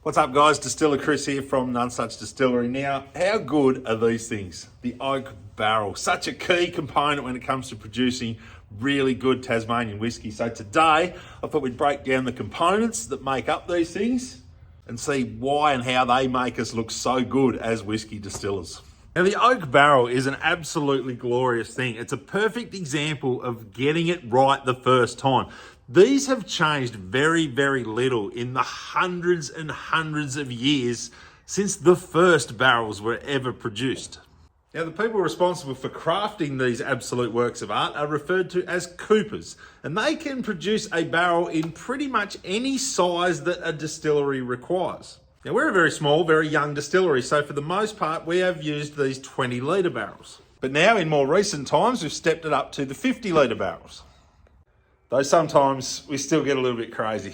What's up guys, Distiller.Chris here from None Such Distillery. Now, how good are these things? The oak barrel, such a key component when it comes to producing really good Tasmanian whiskey. So today, I thought we'd break down the components that make up these things and see why and how they make us look so good as whiskey distillers. Now, the oak barrel is an absolutely glorious thing. It's a perfect example of getting it right the first time. These have changed very, very little in the hundreds and hundreds of years since the first barrels were ever produced. Now, the people responsible for crafting these absolute works of art are referred to as coopers, and they can produce a barrel in pretty much any size that a distillery requires. Now, we're a very small, very young distillery, so for the most part, we have used these 20-litre barrels. But now, in more recent times, we've stepped it up to the 50-litre barrels. Though sometimes we still get a little bit crazy.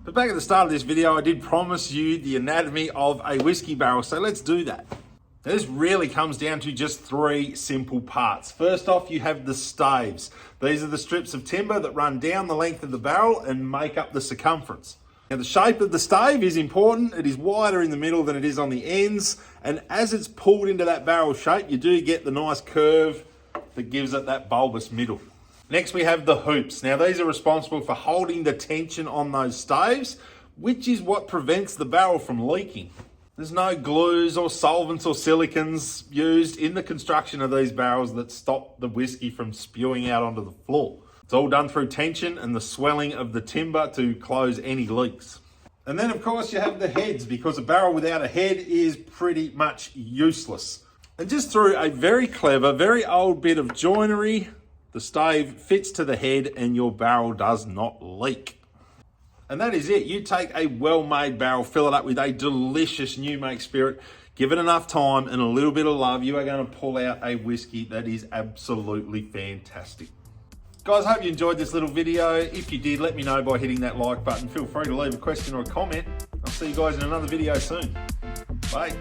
But back at the start of this video, I did promise you the anatomy of a whiskey barrel, so let's do that. Now, this really comes down to just three simple parts. First off, you have the staves. These are the strips of timber that run down the length of the barrel and make up the circumference. Now, the shape of the stave is important. It is wider in the middle than it is on the ends, and as it's pulled into that barrel shape, you do get the nice curve that gives it that bulbous middle. Next, we have the hoops. Now, these are responsible for holding the tension on those staves, which is what prevents the barrel from leaking. There's no glues or solvents or silicons used in the construction of these barrels that stop the whiskey from spewing out onto the floor. It's all done through tension and the swelling of the timber to close any leaks. And then, of course, you have the heads, because a barrel without a head is pretty much useless. And just through a very clever, very old bit of joinery, the stave fits to the head and your barrel does not leak. And that is it. You take a well-made barrel, fill it up with a delicious new make spirit, give it enough time and a little bit of love, you are going to pull out a whiskey that is absolutely fantastic. Guys, I hope you enjoyed this little video. If you did, let me know by hitting that like button. Feel free to leave a question or a comment. I'll see you guys in another video soon. Bye.